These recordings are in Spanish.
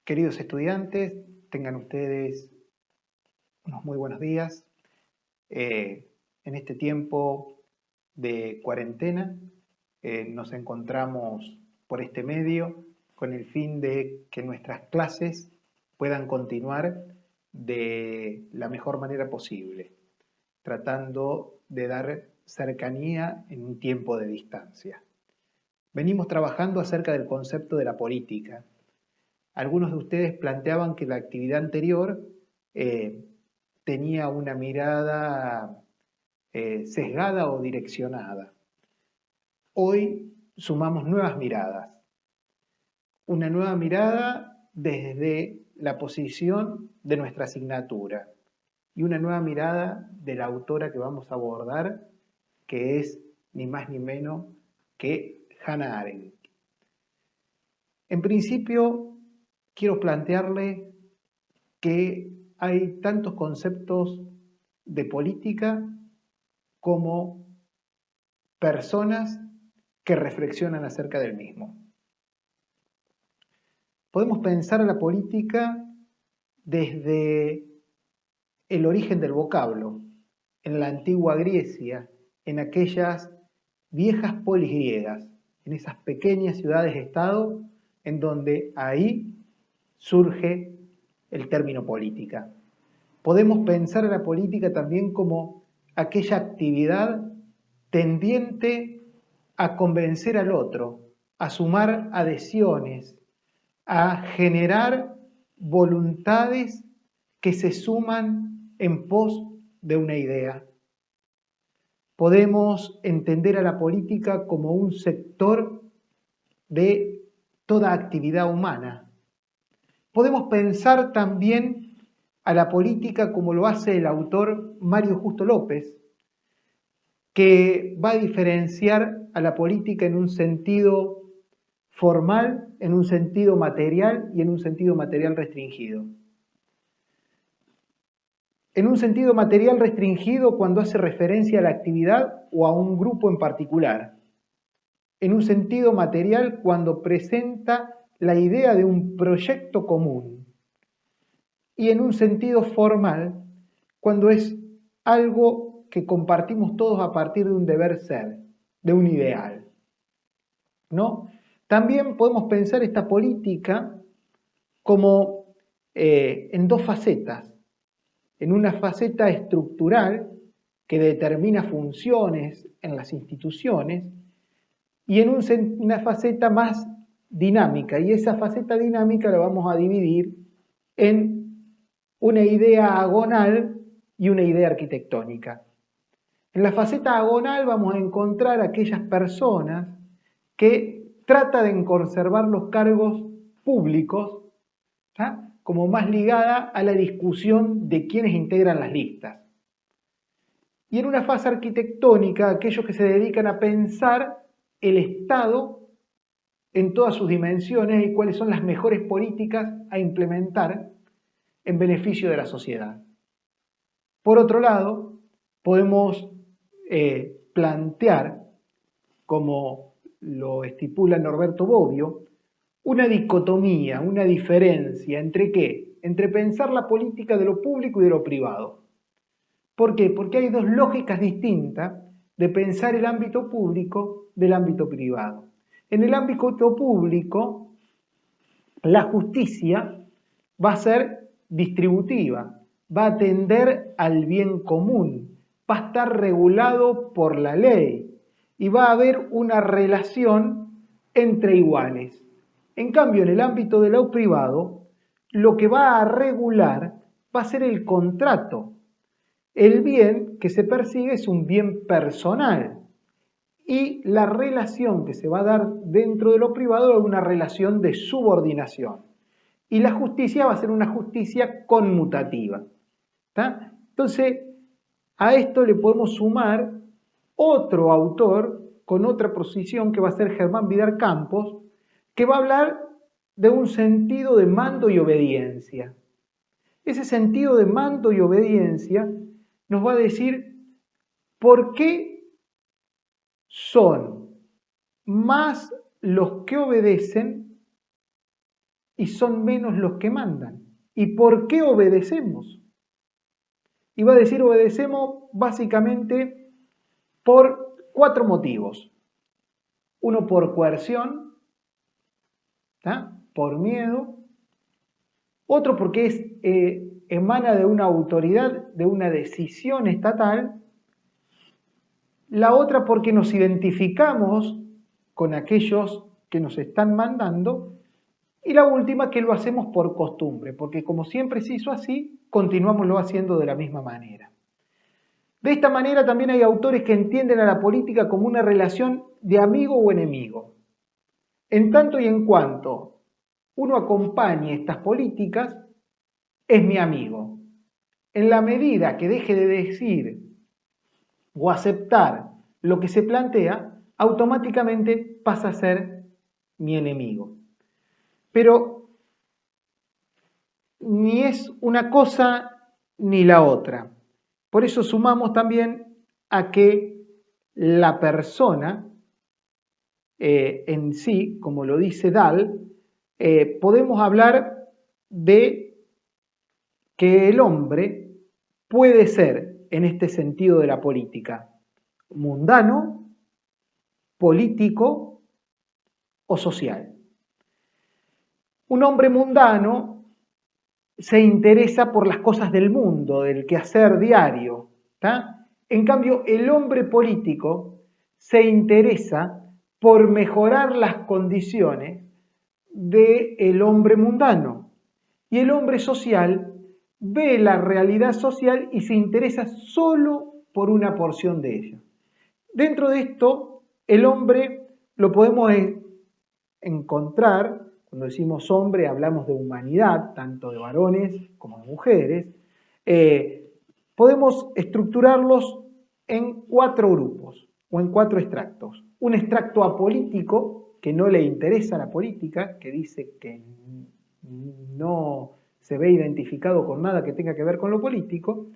Queridos estudiantes, tengan ustedes unos muy buenos días. En este tiempo de cuarentena nos encontramos por este medio con el fin de que nuestras clases puedan continuar de la mejor manera posible, tratando de dar cercanía en un tiempo de distancia. Venimos trabajando acerca del concepto de la política. Algunos de ustedes planteaban que la actividad anterior tenía una mirada sesgada o direccionada. Hoy sumamos nuevas miradas. Una nueva mirada desde la posición de nuestra asignatura y una nueva mirada de la autora que vamos a abordar, que es ni más ni menos que Hannah Arendt. En principio, quiero plantearle que hay tantos conceptos de política como personas que reflexionan acerca del mismo. Podemos pensar a la política desde el origen del vocablo, en la antigua Grecia, en aquellas viejas polis griegas, en esas pequeñas ciudades-estado, en donde ahí surge el término política. Podemos pensar a la política también como aquella actividad tendiente a convencer al otro, a sumar adhesiones, a generar voluntades que se suman en pos de una idea. Podemos entender a la política como un sector de toda actividad humana. Podemos pensar también a la política como lo hace el autor Mario Justo López, que va a diferenciar a la política en un sentido formal, en un sentido material y en un sentido material restringido. En un sentido material restringido cuando hace referencia a la actividad o a un grupo en particular. En un sentido material cuando presenta la idea de un proyecto común. Y en un sentido formal cuando es algo que compartimos todos a partir de un deber ser, de un ideal, ¿no? También podemos pensar esta política como en dos facetas. En una faceta estructural que determina funciones en las instituciones y en una faceta más dinámica. Y esa faceta dinámica la vamos a dividir en una idea agonal y una idea arquitectónica. En la faceta agonal vamos a encontrar aquellas personas que tratan de conservar los cargos públicos, ¿tá?, como más ligada a la discusión de quiénes integran las listas. Y en una fase arquitectónica, aquellos que se dedican a pensar el Estado en todas sus dimensiones y cuáles son las mejores políticas a implementar en beneficio de la sociedad. Por otro lado, podemos plantear, como lo estipula Norberto Bobbio, una dicotomía, una diferencia entre ¿qué? Entre pensar la política de lo público y de lo privado. ¿Por qué? Porque hay dos lógicas distintas de pensar el ámbito público del ámbito privado. En el ámbito público, la justicia va a ser distributiva, va a atender al bien común, va a estar regulado por la ley y va a haber una relación entre iguales. En cambio, en el ámbito de lo privado, lo que va a regular va a ser el contrato. El bien que se persigue es un bien personal y la relación que se va a dar dentro de lo privado es una relación de subordinación. Y la justicia va a ser una justicia conmutativa. ¿Tá? Entonces, a esto le podemos sumar otro autor con otra posición que va a ser Germán Vidal Campos, que va a hablar de un sentido de mando y obediencia. Ese sentido de mando y obediencia nos va a decir por qué son más los que obedecen y son menos los que mandan. ¿Y por qué obedecemos? Y va a decir obedecemos básicamente por 4 motivos. Uno por coerción, ¿tá? Por miedo. Otro porque emana de una autoridad, de una decisión estatal. La otra porque nos identificamos con aquellos que nos están mandando. Y la última que lo hacemos por costumbre, porque como siempre se hizo así, continuámoslo haciendo de la misma manera. De esta manera también hay autores que entienden a la política como una relación de amigo o enemigo. En tanto y en cuanto uno acompañe estas políticas, es mi amigo. En la medida que deje de decir o aceptar lo que se plantea, automáticamente pasa a ser mi enemigo. Pero ni es una cosa ni la otra. Por eso sumamos también a que la persona en sí, como lo dice Dahl, podemos hablar de que el hombre puede ser, en este sentido de la política, mundano, político o social. Un hombre mundano se interesa por las cosas del mundo, del quehacer diario, ¿tá? En cambio, el hombre político se interesa por mejorar las condiciones del hombre mundano. Y el hombre social ve la realidad social y se interesa solo por una porción de ella. Dentro de esto, el hombre lo podemos encontrar, cuando decimos hombre hablamos de humanidad, tanto de varones como de mujeres, podemos estructurarlos en 4 grupos o en 4 extractos. Un extracto apolítico, que no le interesa la política, que dice que no se ve identificado con nada que tenga que ver con lo político.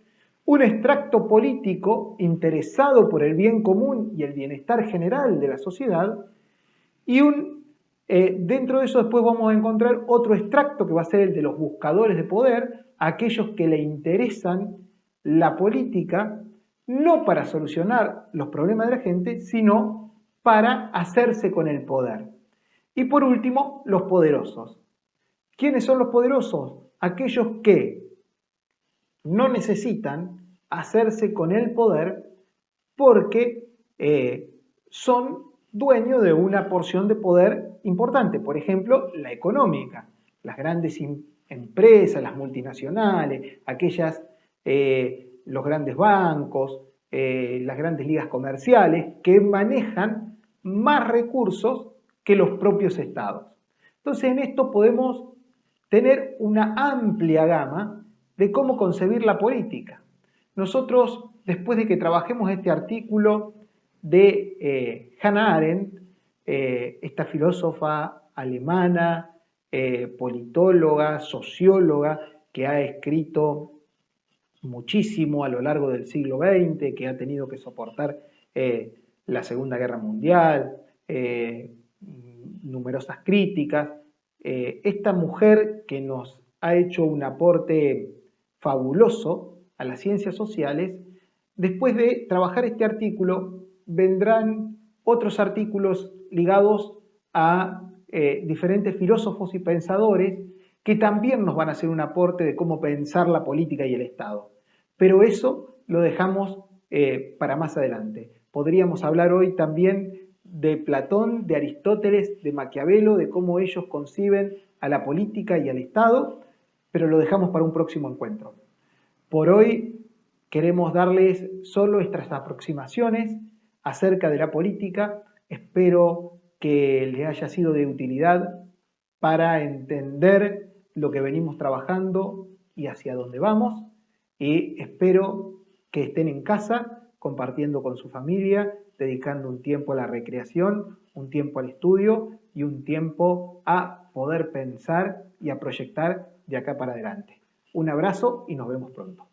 Un extracto político interesado por el bien común y el bienestar general de la sociedad. Y dentro de eso después vamos a encontrar otro extracto que va a ser el de los buscadores de poder, aquellos que le interesan la política no para solucionar los problemas de la gente, sino para hacerse con el poder. Y por último, los poderosos. ¿Quiénes son los poderosos? Aquellos que no necesitan hacerse con el poder porque son dueños de una porción de poder importante. Por ejemplo, la económica, las grandes empresas, las multinacionales, los grandes bancos, las grandes ligas comerciales que manejan más recursos que los propios estados. Entonces, en esto podemos tener una amplia gama de cómo concebir la política. Nosotros, después de que trabajemos este artículo de Hannah Arendt, esta filósofa alemana, politóloga, socióloga, que ha escrito muchísimo a lo largo del siglo XX, que ha tenido que soportar la Segunda Guerra Mundial, numerosas críticas. Esta mujer que nos ha hecho un aporte fabuloso a las ciencias sociales, después de trabajar este artículo, vendrán otros artículos ligados a diferentes filósofos y pensadores que también nos van a hacer un aporte de cómo pensar la política y el Estado. Pero eso lo dejamos para más adelante. Podríamos hablar hoy también de Platón, de Aristóteles, de Maquiavelo, de cómo ellos conciben a la política y al Estado, pero lo dejamos para un próximo encuentro. Por hoy queremos darles solo estas aproximaciones acerca de la política. Espero que les haya sido de utilidad para entender lo que venimos trabajando y hacia dónde vamos. Y espero que estén en casa compartiendo con su familia, dedicando un tiempo a la recreación, un tiempo al estudio y un tiempo a poder pensar y a proyectar de acá para adelante. Un abrazo y nos vemos pronto.